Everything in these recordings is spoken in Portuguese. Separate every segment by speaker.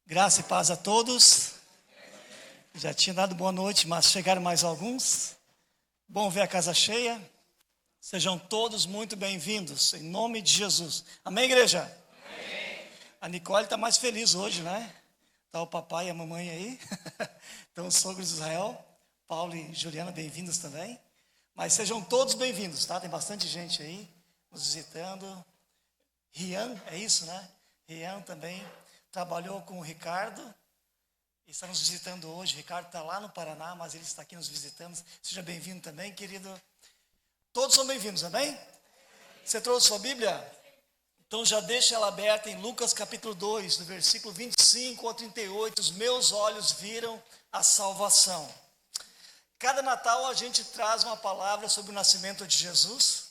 Speaker 1: Graça e paz a todos. Já tinha dado boa noite, mas chegaram mais alguns. Bom ver a casa cheia. Sejam todos muito bem-vindos, em nome de Jesus. Amém, igreja? Amém. A Nicole está mais feliz hoje, né? Está o papai e a mamãe aí. Então, os sogros de Israel, Paulo e Juliana, bem-vindos também. Mas sejam todos bem-vindos, tá? Tem bastante gente aí nos visitando. Rian, é isso, né? Rian também trabalhou com o Ricardo e está nos visitando hoje. O Ricardo está lá no Paraná, mas ele está aqui nos visitando. Seja bem-vindo também, querido. Todos são bem-vindos, amém? Você trouxe sua Bíblia? Então já deixa ela aberta em Lucas capítulo 2, do versículo 25 ao 38. Os meus olhos viram a salvação. Cada Natal a gente traz uma palavra sobre o nascimento de Jesus.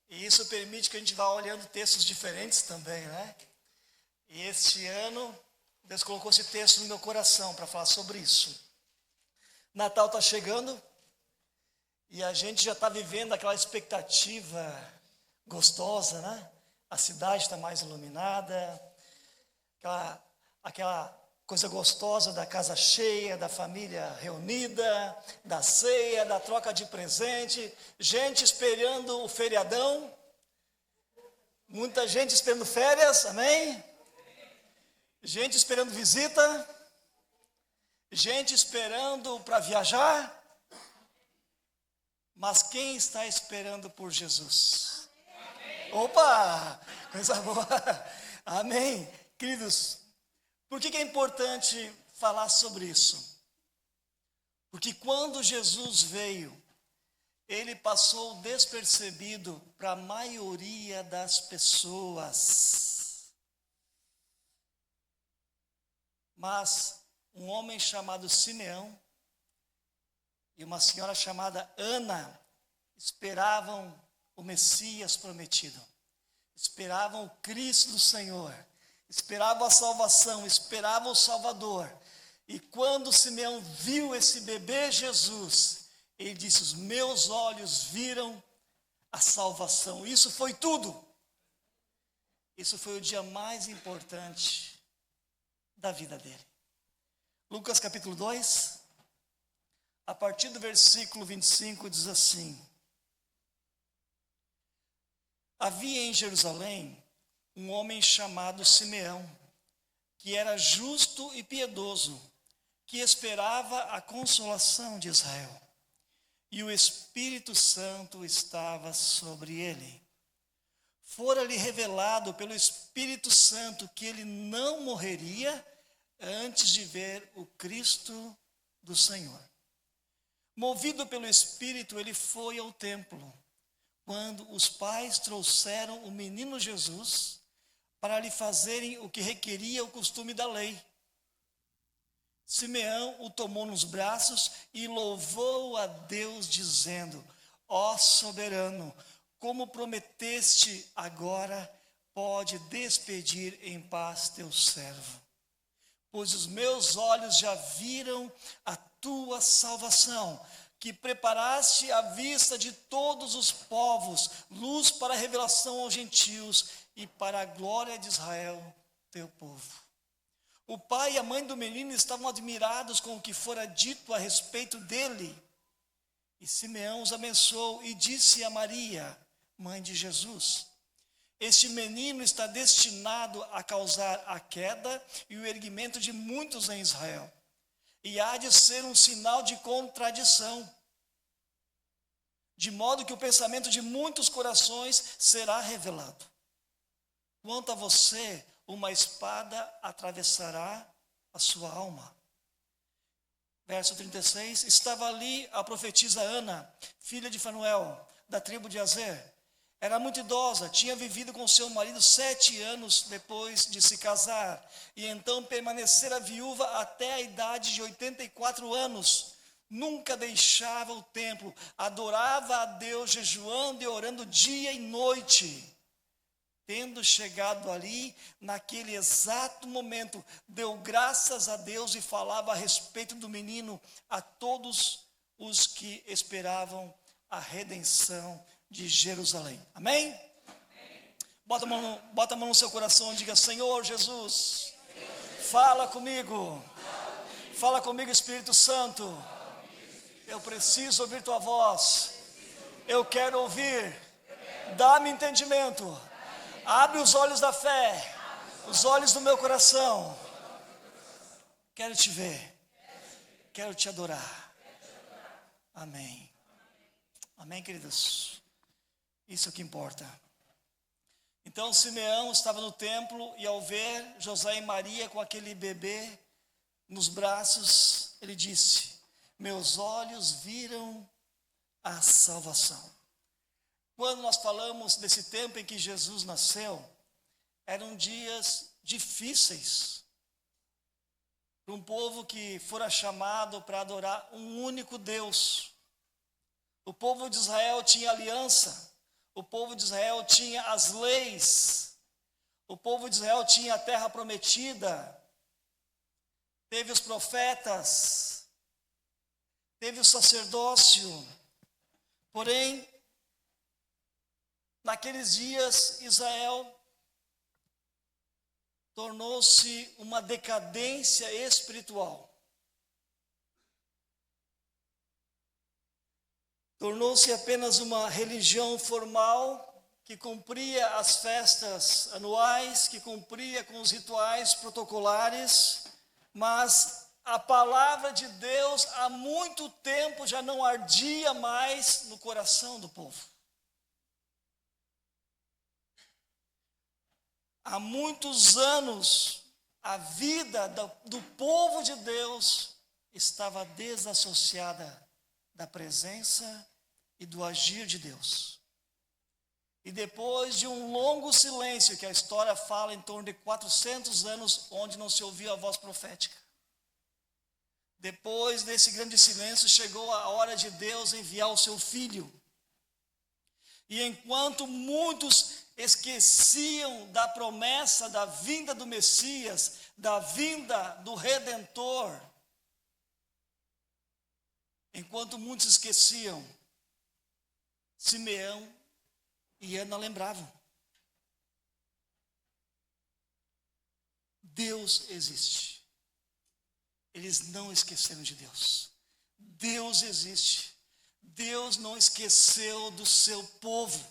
Speaker 1: E isso permite que a gente vá olhando textos diferentes também, né? E este ano, Deus colocou esse texto no meu coração para falar sobre isso. Natal está chegando e a gente já está vivendo aquela expectativa gostosa, né? A cidade está mais iluminada, aquela coisa gostosa da casa cheia, da família reunida, da ceia, da troca de presente, gente esperando o feriadão, muita gente esperando férias, amém? Gente esperando visita, gente esperando para viajar, mas quem está esperando por Jesus? Amém. Opa, coisa boa, amém. Queridos, por que é importante falar sobre isso? Porque quando Jesus veio, ele passou despercebido para a maioria das pessoas. Mas um homem chamado Simeão e uma senhora chamada Ana esperavam o Messias prometido, esperavam o Cristo do Senhor, esperavam a salvação, esperavam o Salvador. E quando Simeão viu esse bebê Jesus, ele disse: os meus olhos viram a salvação. Isso foi tudo. Isso foi o dia mais importante da vida dele. Lucas capítulo 2, a partir do versículo 25, diz assim: havia em Jerusalém um homem chamado Simeão, que era justo e piedoso, que esperava a consolação de Israel, e o Espírito Santo estava sobre ele. Fora-lhe revelado pelo Espírito Santo que ele não morreria antes de ver o Cristo do Senhor. Movido pelo Espírito, ele foi ao templo, quando os pais trouxeram o menino Jesus para lhe fazerem o que requeria o costume da lei. Simeão o tomou nos braços e louvou a Deus, dizendo: ó soberano, como prometeste, agora pode despedir em paz teu servo. Pois os meus olhos já viram a tua salvação, que preparaste à vista de todos os povos, luz para a revelação aos gentios e para a glória de Israel, teu povo. O pai e a mãe do menino estavam admirados com o que fora dito a respeito dele. E Simeão os abençoou e disse a Maria, mãe de Jesus: este menino está destinado a causar a queda e o erguimento de muitos em Israel, e há de ser um sinal de contradição, de modo que o pensamento de muitos corações será revelado. Quanto a você, uma espada atravessará a sua alma. Verso 36, estava ali a profetisa Ana, filha de Fanuel, da tribo de Aser. Era muito idosa, tinha vivido com seu marido 7 anos depois de se casar, e então permanecera viúva até a idade de 84 anos. Nunca deixava o templo, adorava a Deus jejuando e orando dia e noite. Tendo chegado ali, naquele exato momento, deu graças a Deus e falava a respeito do menino a todos os que esperavam a redenção de Jerusalém. Amém? Amém. Bota a mão no seu coração e diga: Senhor Jesus, Fala comigo. Fala comigo, Espírito Santo. Eu preciso ouvir tua voz. Eu quero ouvir. Dá-me entendimento. Abre os olhos da fé. Os olhos do meu coração. Quero te ver. Quero te adorar. Amém. Amém, queridos? Isso é o que importa. Então Simeão estava no templo e ao ver José e Maria com aquele bebê nos braços, ele disse: meus olhos viram a salvação. Quando nós falamos desse tempo em que Jesus nasceu, eram dias difíceis para um povo que fora chamado para adorar um único Deus. O povo de Israel tinha aliança. O povo de Israel tinha as leis, o povo de Israel tinha a terra prometida, teve os profetas, teve o sacerdócio. Porém, naqueles dias, Israel tornou-se uma decadência espiritual. Tornou-se apenas uma religião formal que cumpria as festas anuais, que cumpria com os rituais protocolares, mas a palavra de Deus há muito tempo já não ardia mais no coração do povo. Há muitos anos a vida do povo de Deus estava desassociada da presença e do agir de Deus. E depois de um longo silêncio, que a história fala em torno de 400 anos, onde não se ouvia a voz profética. Depois desse grande silêncio, chegou a hora de Deus enviar o seu Filho. E enquanto muitos esqueciam da promessa da vinda do Messias, da vinda do Redentor, enquanto muitos esqueciam, Simeão e Ana lembravam. Deus existe. Eles não esqueceram de Deus. Deus existe. Deus não esqueceu do seu povo.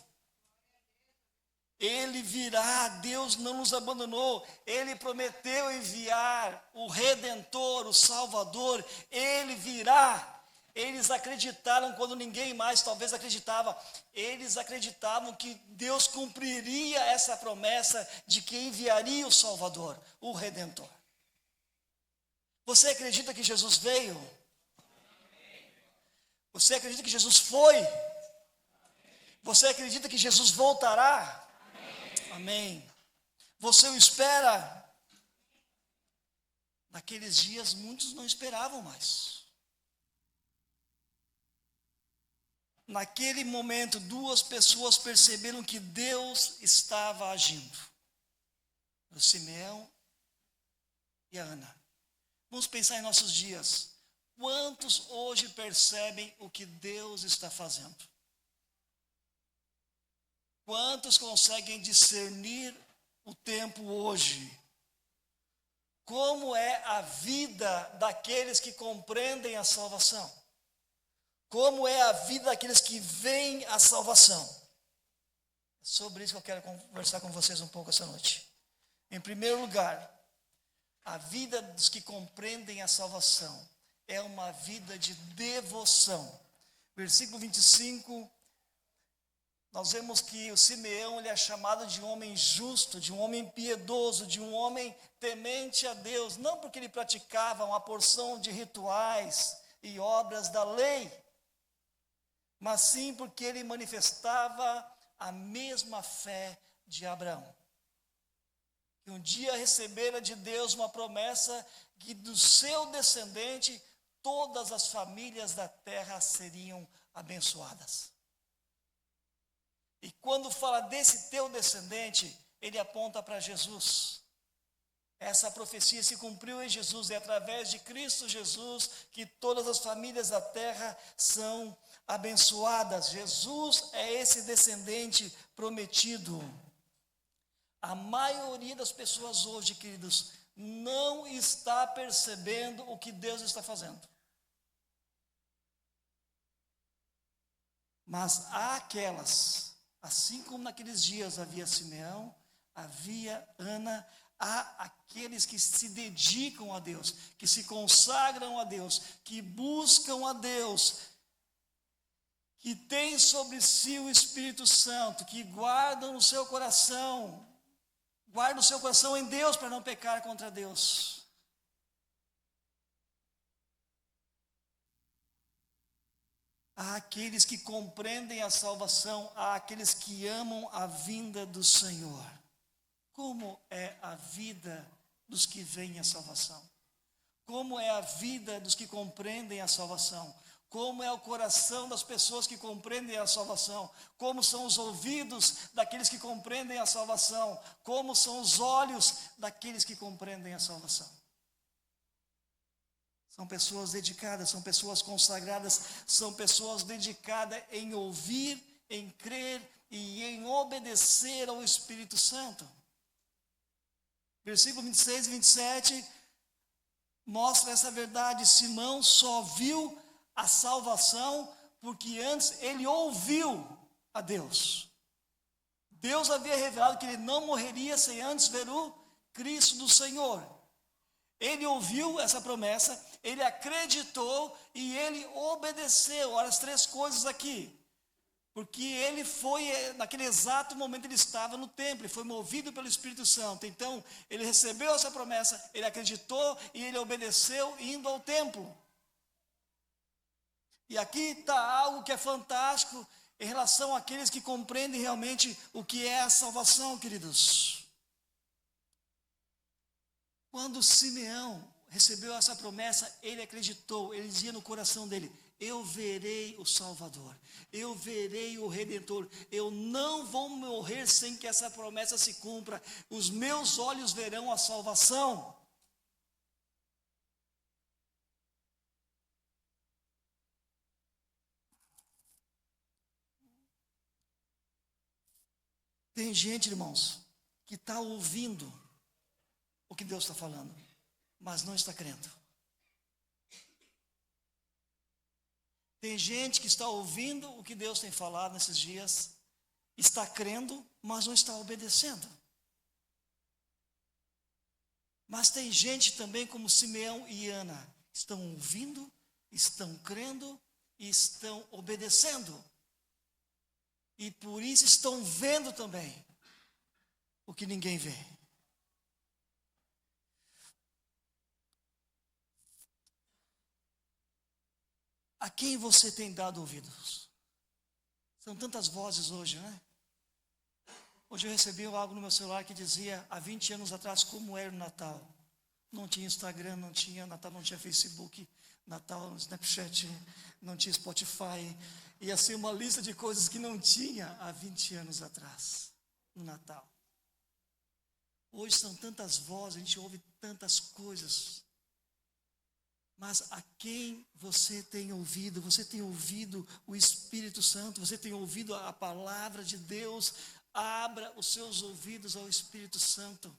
Speaker 1: Ele virá, Deus não nos abandonou. Ele prometeu enviar o Redentor, o Salvador. Ele virá. Eles acreditaram quando ninguém mais talvez acreditava. Eles acreditavam que Deus cumpriria essa promessa de que enviaria o Salvador, o Redentor. Você acredita que Jesus veio? Você acredita que Jesus foi? Você acredita que Jesus voltará? Amém. Você o espera? Naqueles dias muitos não esperavam mais. Naquele momento, duas pessoas perceberam que Deus estava agindo. O Simeão e a Ana. Vamos pensar em nossos dias. Quantos hoje percebem o que Deus está fazendo? Quantos conseguem discernir o tempo hoje? Como é a vida daqueles que compreendem a salvação? Como é a vida daqueles que veem a salvação? É sobre isso que eu quero conversar com vocês um pouco essa noite. Em primeiro lugar, a vida dos que compreendem a salvação é uma vida de devoção. Versículo 25, nós vemos que o Simeão ele é chamado de um homem justo, de um homem piedoso, de um homem temente a Deus, não porque ele praticava uma porção de rituais e obras da lei, mas sim porque ele manifestava a mesma fé de Abraão. Que um dia recebera de Deus uma promessa que do seu descendente todas as famílias da terra seriam abençoadas. E quando fala desse teu descendente, ele aponta para Jesus. Essa profecia se cumpriu em Jesus, é através de Cristo Jesus que todas as famílias da terra são abençoadas. Jesus é esse descendente prometido. A maioria das pessoas hoje, queridos, não está percebendo o que Deus está fazendo. Mas há aquelas, assim como naqueles dias havia Simeão, havia Ana, há aqueles que se dedicam a Deus, que se consagram a Deus, que buscam a Deus, que têm sobre si o Espírito Santo, que guardam o seu coração em Deus para não pecar contra Deus. Há aqueles que compreendem a salvação, há aqueles que amam a vinda do Senhor. Como é a vida dos que veem a salvação? Como é a vida dos que compreendem a salvação? Como é o coração das pessoas que compreendem a salvação? Como são os ouvidos daqueles que compreendem a salvação? Como são os olhos daqueles que compreendem a salvação? São pessoas dedicadas, são pessoas consagradas, são pessoas dedicadas em ouvir, em crer e em obedecer ao Espírito Santo. Versículo 26 e 27 mostra essa verdade. Simão só viu a salvação porque antes ele ouviu a Deus. Deus havia revelado que ele não morreria sem antes ver o Cristo do Senhor. Ele ouviu essa promessa, ele acreditou e ele obedeceu. Olha as três coisas aqui. Porque ele foi, naquele exato momento ele estava no templo, ele foi movido pelo Espírito Santo. Então, ele recebeu essa promessa, ele acreditou e ele obedeceu indo ao templo. E aqui está algo que é fantástico em relação àqueles que compreendem realmente o que é a salvação, queridos. Quando Simeão recebeu essa promessa, ele acreditou, ele dizia no coração dele: eu verei o Salvador, eu verei o Redentor, eu não vou morrer sem que essa promessa se cumpra, os meus olhos verão a salvação. Tem gente, irmãos, que está ouvindo o que Deus está falando, mas não está crendo. Tem gente que está ouvindo o que Deus tem falado nesses dias, está crendo, mas não está obedecendo. Mas tem gente também como Simeão e Ana, estão ouvindo, estão crendo e estão obedecendo. E por isso estão vendo também o que ninguém vê. A quem você tem dado ouvidos? São tantas vozes hoje, né? Hoje eu recebi algo no meu celular que dizia, há 20 anos atrás, como era o Natal. Não tinha Instagram, não tinha Natal, não tinha Facebook, Natal, Snapchat, não tinha Spotify. E assim uma lista de coisas que não tinha há 20 anos atrás, no Natal. Hoje são tantas vozes, a gente ouve tantas coisas. Mas a quem você tem ouvido? Você tem ouvido o Espírito Santo? Você tem ouvido a palavra de Deus? Abra os seus ouvidos ao Espírito Santo.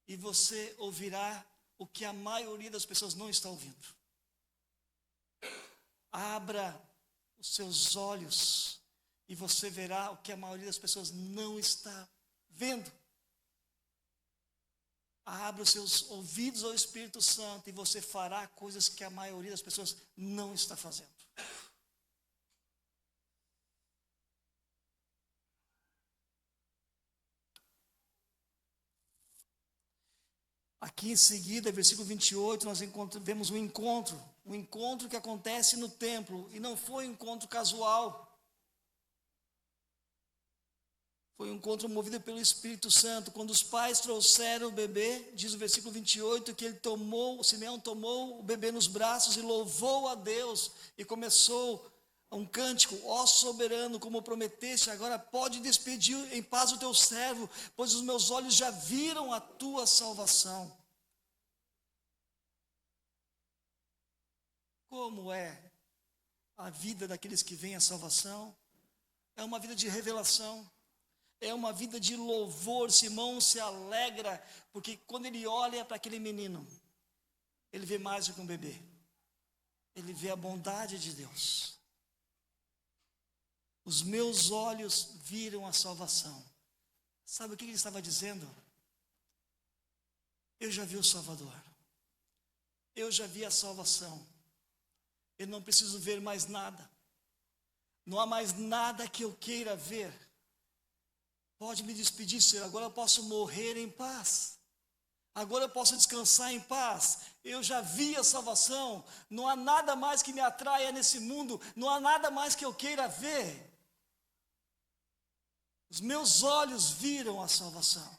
Speaker 1: E você ouvirá o que a maioria das pessoas não está ouvindo. Abra os seus olhos e você verá o que a maioria das pessoas não está vendo. Abra os seus ouvidos ao Espírito Santo e você fará coisas que a maioria das pessoas não está fazendo. Aqui em seguida, versículo 28, nós vemos um encontro que acontece no templo, e não foi um encontro casual. Foi um encontro movido pelo Espírito Santo. Quando os pais trouxeram o bebê, diz o versículo 28, que Simeão tomou o bebê nos braços e louvou a Deus, e começou um cântico: ó soberano, como prometeste, agora pode despedir em paz o teu servo, pois os meus olhos já viram a tua salvação. Como é a vida daqueles que veem a salvação? É uma vida de revelação. É uma vida de louvor. Simão se alegra, porque quando ele olha para aquele menino, ele vê mais do que um bebê. Ele vê a bondade de Deus. Os meus olhos viram a salvação. Sabe o que ele estava dizendo? Eu já vi o Salvador. Eu já vi a salvação. Eu não preciso ver mais nada. Não há mais nada que eu queira ver. Pode me despedir, Senhor. Agora eu posso morrer em paz. Agora eu posso descansar em paz. Eu já vi a salvação. Não há nada mais que me atraia nesse mundo. Não há nada mais que eu queira ver. Os meus olhos viram a salvação.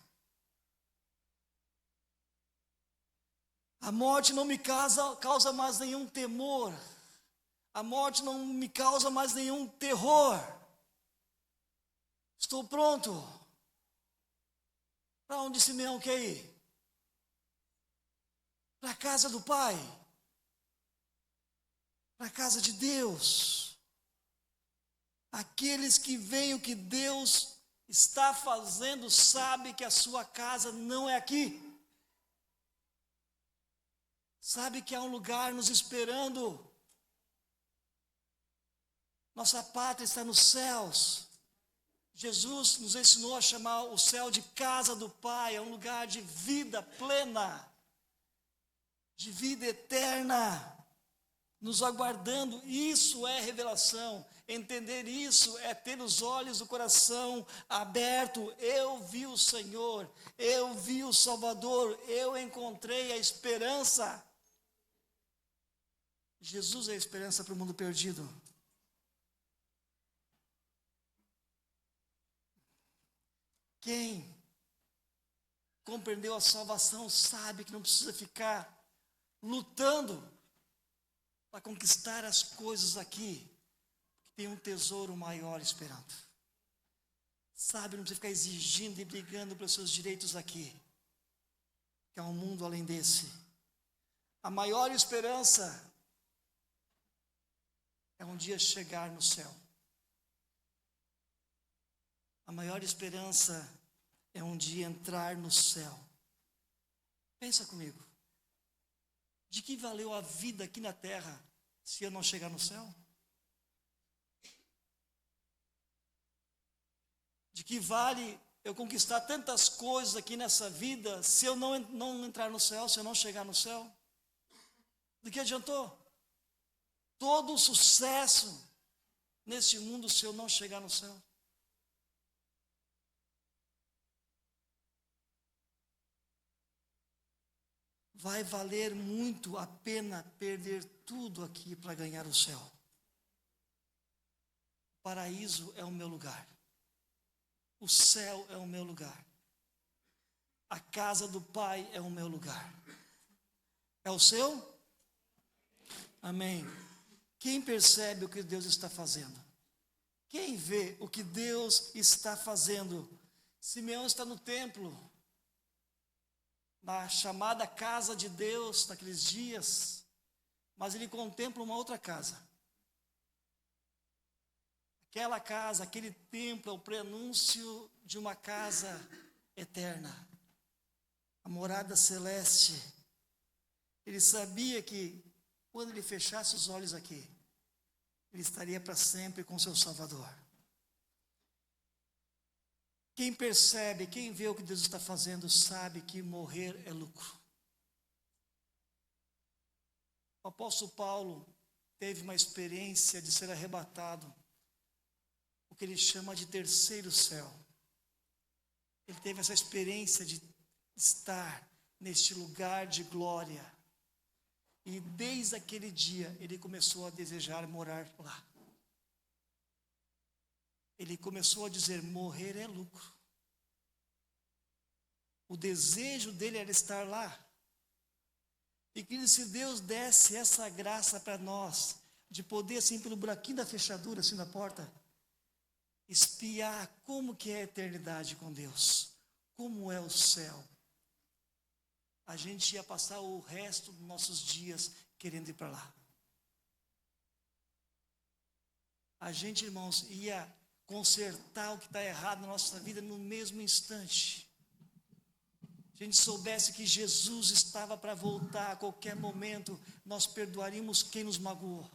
Speaker 1: A morte não me causa mais nenhum temor. A morte não me causa mais nenhum terror. Estou pronto. Para onde Simeão quer ir? Para a casa do Pai. Para a casa de Deus. Aqueles que veem o que Deus está fazendo, sabe que a sua casa não é aqui. Sabe que há um lugar nos esperando. Nossa pátria está nos céus. Jesus nos ensinou a chamar o céu de casa do Pai. É um lugar de vida plena, de vida eterna, nos aguardando. Isso é revelação. Entender isso é ter os olhos do coração aberto. Eu vi o Senhor, eu vi o Salvador, eu encontrei a esperança. Jesus é a esperança para o mundo perdido. Quem compreendeu a salvação sabe que não precisa ficar lutando para conquistar as coisas aqui, que tem um tesouro maior esperando. Sabe, não precisa ficar exigindo e brigando pelos seus direitos aqui, que há um mundo além desse. A maior esperança é um dia chegar no céu. A maior esperança é um dia entrar no céu. Pensa comigo. De que valeu a vida aqui na terra se eu não chegar no céu? De que vale eu conquistar tantas coisas aqui nessa vida se eu não entrar no céu, se eu não chegar no céu? Do que adiantou? Todo o sucesso nesse mundo se eu não chegar no céu? Vai valer muito a pena perder tudo aqui para ganhar o céu. O paraíso é o meu lugar. O céu é o meu lugar. A casa do Pai é o meu lugar. É o seu? Amém. Quem percebe o que Deus está fazendo? Quem vê o que Deus está fazendo? Simeão está no templo, na chamada casa de Deus naqueles dias, mas ele contempla uma outra casa. Aquela casa, aquele templo é o prenúncio de uma casa eterna, a morada celeste. Ele sabia que quando ele fechasse os olhos aqui, ele estaria para sempre com seu Salvador. Quem percebe, quem vê o que Deus está fazendo, sabe que morrer é lucro. O apóstolo Paulo teve uma experiência de ser arrebatado, o que ele chama de terceiro céu. Ele teve essa experiência de estar neste lugar de glória. E desde aquele dia, ele começou a desejar morar lá. Ele começou a dizer, morrer é lucro. O desejo dele era estar lá. E que se Deus desse essa graça para nós, de poder assim, pelo buraquinho da fechadura, assim na porta, espiar como que é a eternidade com Deus, como é o céu. A gente ia passar o resto dos nossos dias querendo ir para lá. A gente, irmãos, ia consertar o que está errado na nossa vida no mesmo instante. Se a gente soubesse que Jesus estava para voltar a qualquer momento, nós perdoaríamos quem nos magoou.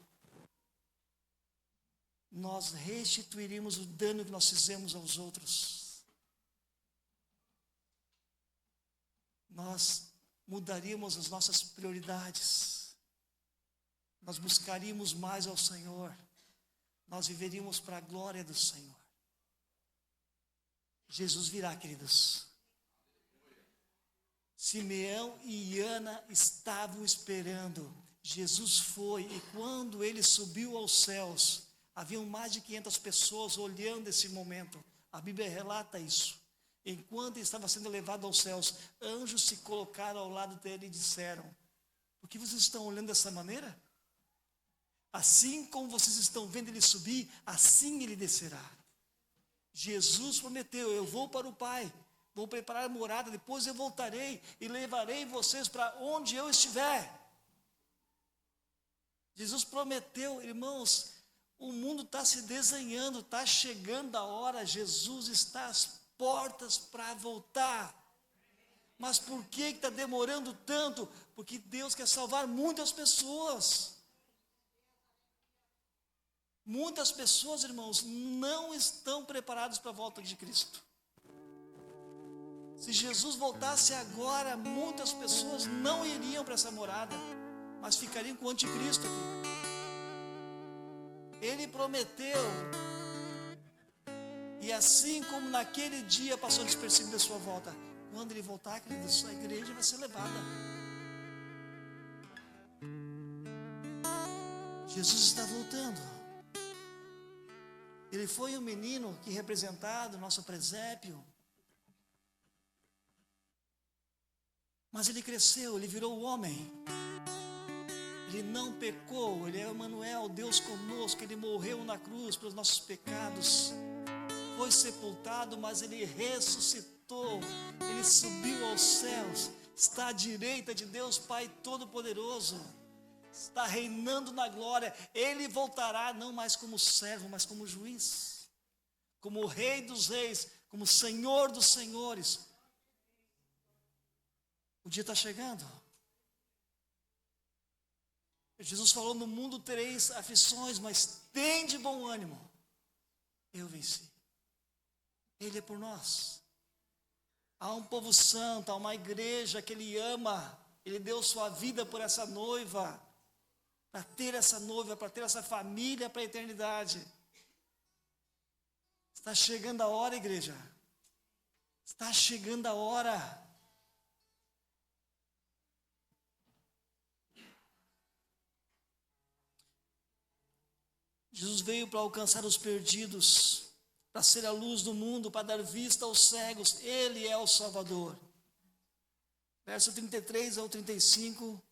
Speaker 1: Nós restituiríamos o dano que nós fizemos aos outros. Nós mudaríamos as nossas prioridades. Nós buscaríamos mais ao Senhor. Nós viveríamos para a glória do Senhor. Jesus virá, queridos. Simeão e Ana estavam esperando. Jesus foi, e quando ele subiu aos céus, haviam mais de 500 pessoas olhando esse momento. A Bíblia relata isso. Enquanto ele estava sendo levado aos céus, anjos se colocaram ao lado dele e disseram: por que vocês estão olhando dessa maneira? Assim como vocês estão vendo ele subir, assim ele descerá. Jesus prometeu: eu vou para o Pai, vou preparar a morada, depois eu voltarei e levarei vocês para onde eu estiver. Jesus prometeu, irmãos, o mundo está se desenhando, está chegando a hora, Jesus está às portas para voltar. Mas por que está demorando tanto? Porque Deus quer salvar muitas pessoas. Muitas pessoas, irmãos, não estão preparadas para a volta de Cristo. Se Jesus voltasse agora, muitas pessoas não iriam para essa morada, mas ficariam com o anticristo aqui. Ele prometeu, e assim como naquele dia passou despercebido da sua volta, quando ele voltar, queridos, a igreja vai ser levada. Jesus está voltando. Ele foi um menino que representado, nosso presépio. Mas ele cresceu, ele virou homem. Ele não pecou, ele é Emmanuel, Deus conosco. Ele morreu na cruz pelos nossos pecados. Foi sepultado, mas ele ressuscitou. Ele subiu aos céus. Está à direita de Deus Pai Todo-Poderoso. Está reinando na glória. Ele voltará não mais como servo, mas como juiz, como Rei dos reis, como Senhor dos senhores. O dia está chegando. Jesus falou: no mundo tereis aflições, mas tende bom ânimo. Eu venci. Ele é por nós. Há um povo santo, há uma igreja que Ele ama. Ele deu sua vida por essa noiva, para ter essa noiva, para ter essa família para a eternidade. Está chegando a hora, igreja. Está chegando a hora. Jesus veio para alcançar os perdidos, para ser a luz do mundo, para dar vista aos cegos. Ele é o Salvador. Verso 33 ao 35.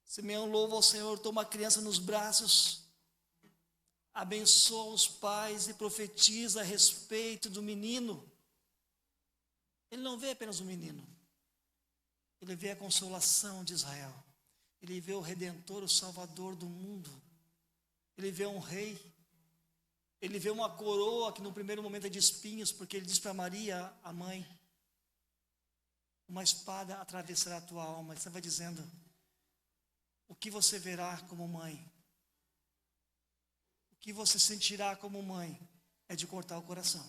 Speaker 1: Simeão louva ao Senhor, toma a criança nos braços, abençoa os pais e profetiza a respeito do menino. Ele não vê apenas o menino, ele vê a consolação de Israel, ele vê o Redentor, o Salvador do mundo, ele vê um rei, ele vê uma coroa que no primeiro momento é de espinhos, porque ele diz para Maria, a mãe: uma espada atravessará a tua alma. Ele estava dizendo: o que você verá como mãe, o que você sentirá como mãe, é de cortar o coração.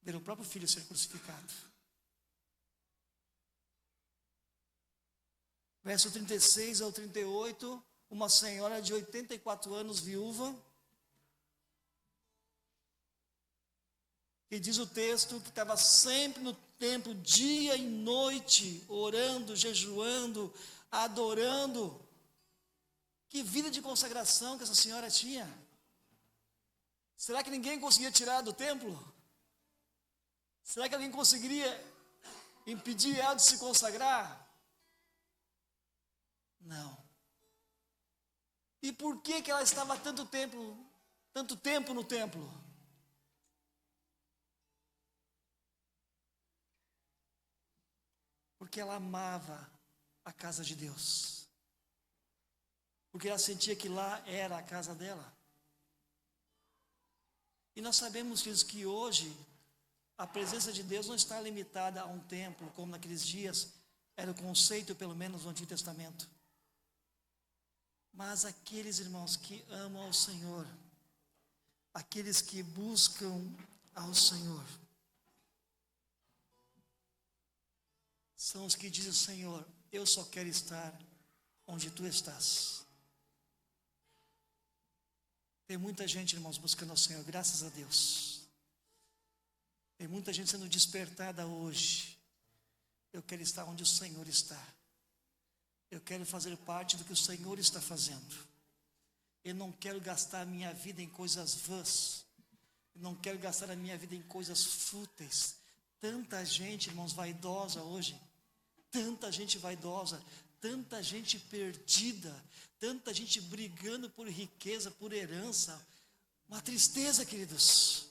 Speaker 1: Ver o próprio filho ser crucificado. Verso 36 ao 38, uma senhora de 84 anos, viúva, e diz o texto que estava sempre no templo, dia e noite, orando, jejuando, adorando. Que vida de consagração que essa senhora tinha. Será que ninguém conseguia tirar do templo? Será que alguém conseguiria impedir ela de se consagrar? Não. E por que ela estava tanto tempo no templo? Porque ela amava a casa de Deus. Porque ela sentia que lá era a casa dela. E nós sabemos que hoje a presença de Deus não está limitada a um templo, como naqueles dias era o conceito, pelo menos no Antigo Testamento. Mas aqueles irmãos que amam ao Senhor, aqueles que buscam ao Senhor, são os que dizem: Senhor, eu só quero estar onde Tu estás. Tem muita gente, irmãos, buscando ao Senhor, graças a Deus. Tem muita gente sendo despertada hoje. Eu quero estar onde o Senhor está. Eu quero fazer parte do que o Senhor está fazendo. Eu não quero gastar a minha vida em coisas vãs. Eu não quero gastar a minha vida em coisas fúteis. Tanta gente, irmãos, vaidosa hoje. Tanta gente vaidosa. Tanta gente perdida. Tanta gente brigando por riqueza, por herança. Uma tristeza, queridos.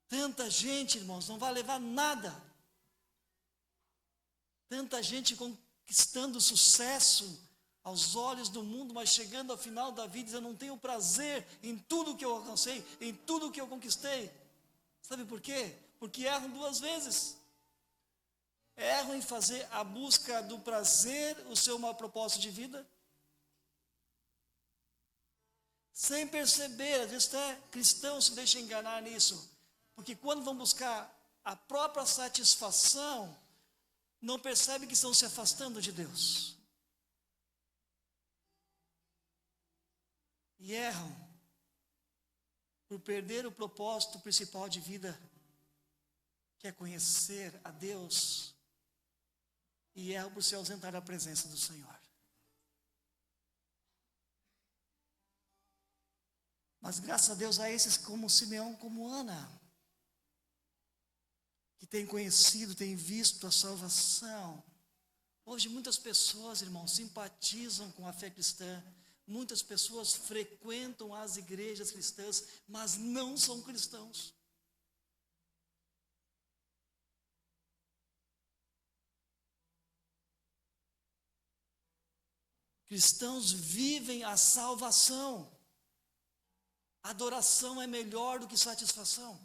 Speaker 1: Tanta gente, irmãos, não vai levar nada. Tanta gente conquistando sucesso aos olhos do mundo, mas chegando ao final da vida, eu não tenho prazer em tudo que eu alcancei, em tudo que eu conquistei. Sabe por quê? Porque erram duas vezes. Erram em fazer a busca do prazer o seu maior propósito de vida, sem perceber. Às vezes até cristãos se deixam enganar nisso, porque quando vão buscar a própria satisfação, não percebem que estão se afastando de Deus. E erram por perder o propósito principal de vida, que é conhecer a Deus, e erram por se ausentar da presença do Senhor. Mas graças a Deus a esses como Simeão, como Ana, que têm conhecido, têm visto a salvação. Hoje muitas pessoas, irmãos, simpatizam com a fé cristã. Muitas pessoas frequentam as igrejas cristãs, mas não são cristãos. Cristãos vivem a salvação. Adoração é melhor do que satisfação.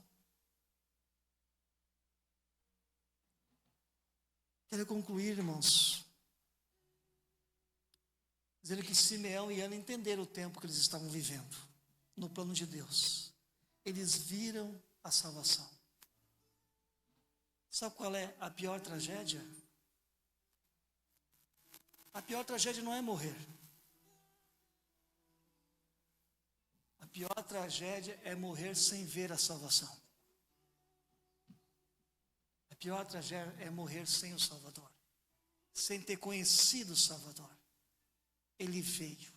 Speaker 1: Quero concluir, irmãos, dizendo que Simeão e Ana entenderam o tempo que eles estavam vivendo, no plano de Deus. Eles viram a salvação. Sabe qual é a pior tragédia? A pior tragédia não é morrer. A pior tragédia é morrer sem ver a salvação. A pior tragédia é morrer sem o Salvador, sem ter conhecido o Salvador. Ele veio.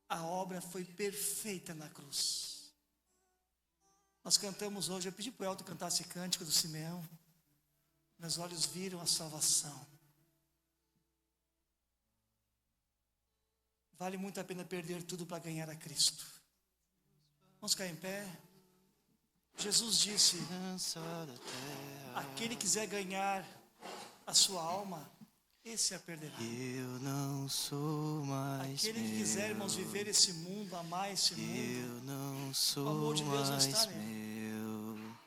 Speaker 1: A obra foi perfeita na cruz. Nós cantamos hoje, eu pedi para o Elton cantar esse cântico do Simeão. Meus olhos viram a salvação. Vale muito a pena perder tudo para ganhar a Cristo. Vamos ficar em pé. Jesus disse: aquele que quiser ganhar a sua alma, esse a perderá.
Speaker 2: Eu não sou mais
Speaker 1: aquele que quiser, irmãos, viver esse mundo, amar esse mundo,
Speaker 2: eu não sou
Speaker 1: o amor de Deus não está
Speaker 2: mais
Speaker 1: nele.
Speaker 2: meu.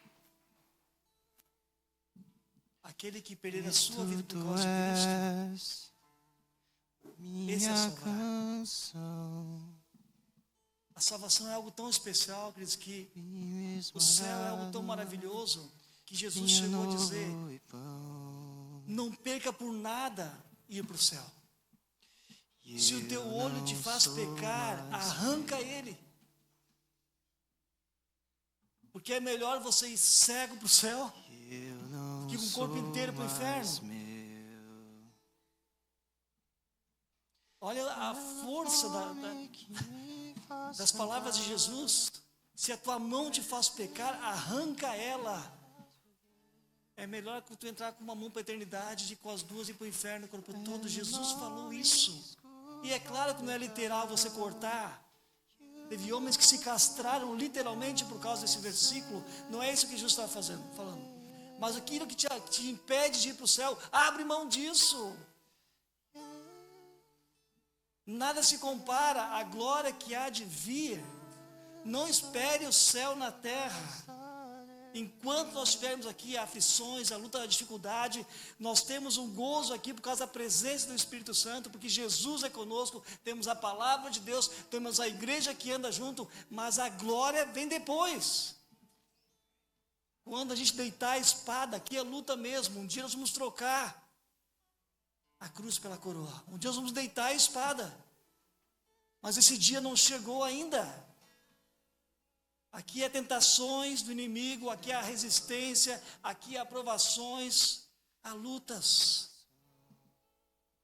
Speaker 1: Aquele que perder a sua vida por causa de Cristo,
Speaker 2: Minha
Speaker 1: esse é salvará.
Speaker 2: canção.
Speaker 1: A salvação é algo tão especial, queridos, que o céu é algo tão maravilhoso, que Jesus chegou a dizer: não perca por nada ir para o céu. Se o teu olho te faz pecar, arranca ele. Porque é melhor você ir cego para o céu que com o corpo inteiro para o inferno. Olha a força das palavras de Jesus. Se a tua mão te faz pecar, arranca ela. É melhor que tu entrar com uma mão para a eternidade do que com as duas ir para o inferno o corpo todo. Jesus falou isso. E é claro que não é literal você cortar. Teve homens que se castraram literalmente por causa desse versículo. Não é isso que Jesus está falando. Mas aquilo que te impede de ir para o céu, abre mão disso. Nada se compara à glória que há de vir Não espere o céu na terra. Enquanto nós tivermos aqui aflições, a luta, a dificuldade, nós temos um gozo aqui por causa da presença do Espírito Santo, porque Jesus é conosco, temos a palavra de Deus, temos a igreja que anda junto, mas a glória vem depois. Quando a gente deitar a espada, aqui é luta mesmo, um dia nós vamos trocar a cruz pela coroa, um dia nós vamos deitar a espada, mas esse dia não chegou ainda. Aqui é tentações do inimigo, aqui há resistência, aqui há provações, há lutas.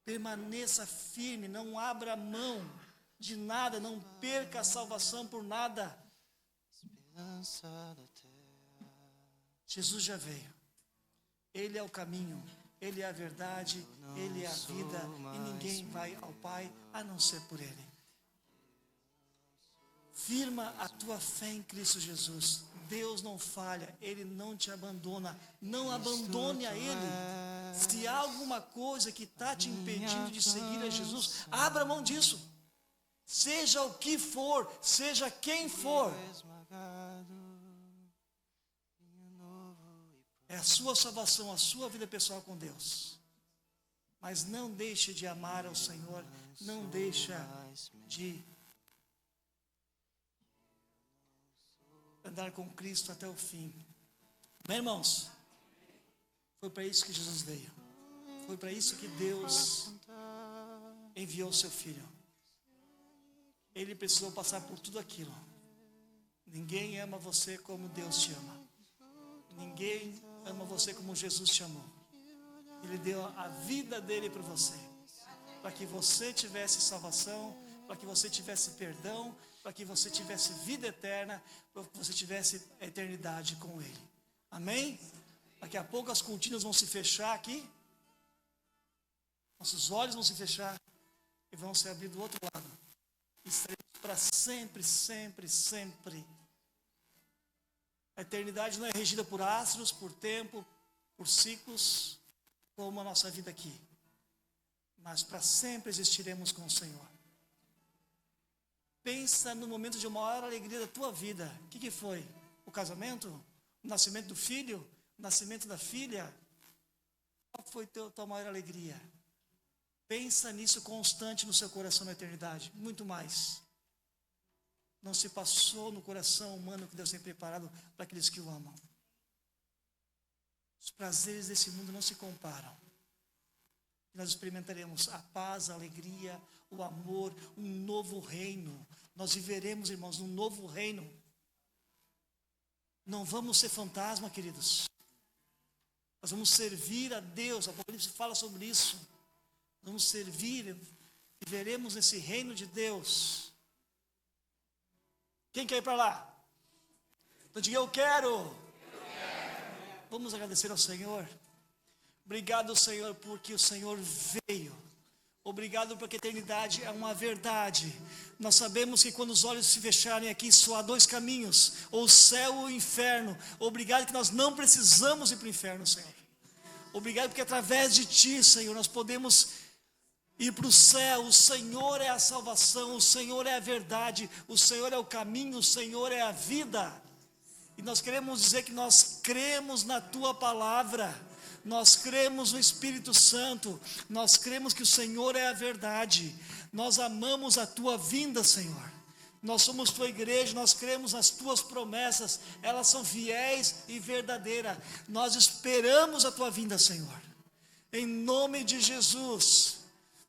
Speaker 1: Permaneça firme, não abra mão de nada, não perca a salvação por nada.
Speaker 2: Esperança da terra.
Speaker 1: Jesus já veio. Ele é o caminho, Ele é a verdade, Ele é a vida, e ninguém vai ao Pai a não ser por Ele. Firma a tua fé em Cristo Jesus. Deus não falha, Ele não te abandona. Não abandone a Ele. Se há alguma coisa que está te impedindo de seguir a Jesus, abra mão disso. Seja o que for, seja quem for. É a sua salvação, a sua vida pessoal com Deus. Mas não deixe de amar ao Senhor, não deixa de andar com Cristo até o fim. Bem, irmãos, foi para isso que Jesus veio. Foi para isso que Deus enviou o seu Filho. Ele precisou passar por tudo aquilo. Ninguém ama você como Deus te ama. Ninguém ama você como Jesus te amou. Ele deu a vida dele para você, para que você tivesse salvação, para que você tivesse perdão, para que você tivesse vida eterna, para que você tivesse a eternidade com Ele. Amém? Daqui a pouco as cortinas vão se fechar aqui, nossos olhos vão se fechar e vão se abrir do outro lado. Estaremos para sempre, sempre, sempre. A eternidade não é regida por astros, por tempo, por ciclos, como a nossa vida aqui. Mas para sempre existiremos com o Senhor. Pensa no momento de maior alegria da tua vida. O que foi? O casamento? O nascimento do filho? O nascimento da filha? Qual foi tua maior alegria? Pensa nisso constante no seu coração na eternidade. Muito mais. Não se passou no coração humano que Deus tem preparado para aqueles que o amam. Os prazeres desse mundo não se comparam. Nós experimentaremos a paz, a alegria, o amor, um novo reino. Nós viveremos, irmãos, num novo reino. Não vamos ser fantasma, queridos. Nós vamos servir a Deus. A Apocalipse fala sobre isso. Vamos servir, viveremos nesse reino de Deus. Quem quer ir para lá? Então diga, eu quero. Vamos agradecer ao Senhor. Obrigado, Senhor, porque o Senhor veio. Obrigado porque a eternidade é uma verdade. Nós sabemos que quando os olhos se fecharem aqui, só há dois caminhos, ou o céu ou o inferno. Obrigado que nós não precisamos ir para o inferno, Senhor. Obrigado porque através de Ti, Senhor, nós podemos ir para o céu. O Senhor é a salvação, o Senhor é a verdade, o Senhor é o caminho, o Senhor é a vida. E nós queremos dizer que nós cremos na Tua palavra. Nós cremos no Espírito Santo, nós cremos que o Senhor é a verdade, nós amamos a Tua vinda, Senhor. Nós somos Tua igreja, nós cremos nas Tuas promessas, elas são fiéis e verdadeiras. Nós esperamos a Tua vinda, Senhor. Em nome de Jesus.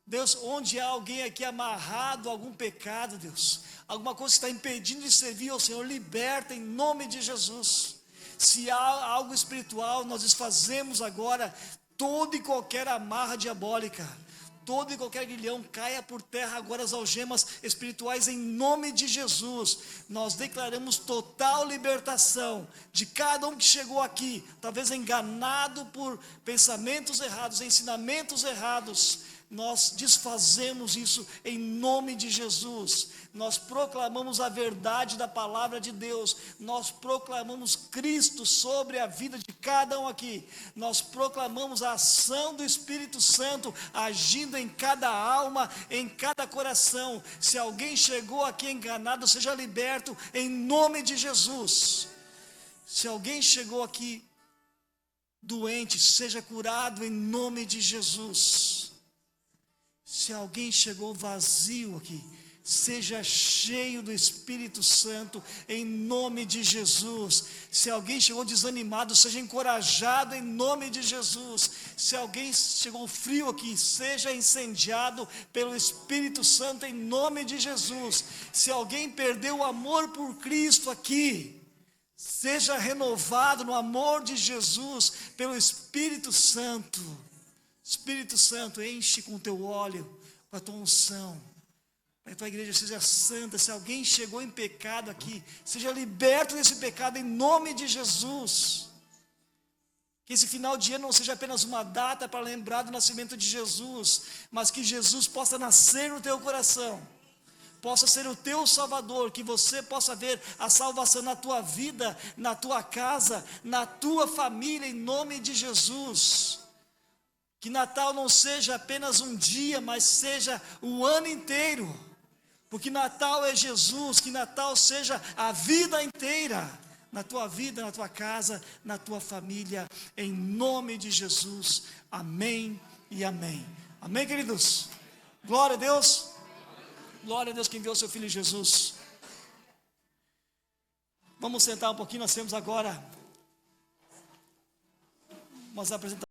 Speaker 1: Deus, onde há alguém aqui amarrado a algum pecado, Deus, alguma coisa que está impedindo de servir ao Senhor, liberta em nome de Jesus. Se há algo espiritual, nós desfazemos agora toda e qualquer amarra diabólica, todo e qualquer grilhão, caia por terra agora as algemas espirituais em nome de Jesus. Nós declaramos total libertação de cada um que chegou aqui, talvez enganado por pensamentos errados, ensinamentos errados. nós desfazemos isso em nome de Jesus. Nós proclamamos a verdade da palavra de Deus, nós proclamamos Cristo sobre a vida de cada um aqui, nós proclamamos a ação do Espírito Santo agindo em cada alma, em cada coração. Se alguém chegou aqui enganado, seja liberto em nome de Jesus. Se alguém chegou aqui doente, seja curado em nome de Jesus. Se alguém chegou vazio aqui, seja cheio do Espírito Santo em nome de Jesus. Se alguém chegou desanimado, seja encorajado em nome de Jesus. Se alguém chegou frio aqui, seja incendiado pelo Espírito Santo em nome de Jesus. Se alguém perdeu o amor por Cristo aqui, seja renovado no amor de Jesus pelo Espírito Santo. Espírito Santo, enche com o teu óleo, com a tua unção, para que a tua igreja seja santa. Se alguém chegou em pecado aqui, seja liberto desse pecado em nome de Jesus. Que esse final de ano não seja apenas uma data para lembrar do nascimento de Jesus, mas que Jesus possa nascer no teu coração, possa ser o teu Salvador, que você possa ver a salvação na tua vida, na tua casa, na tua família, em nome de Jesus. Que Natal não seja apenas um dia, mas seja o ano inteiro, porque Natal é Jesus. Que Natal seja a vida inteira, na tua vida, na tua casa, na tua família, em nome de Jesus, amém e amém. Amém, queridos? Glória a Deus. Glória a Deus que enviou seu Filho Jesus. Vamos sentar um pouquinho, nós temos agora umas apresentações.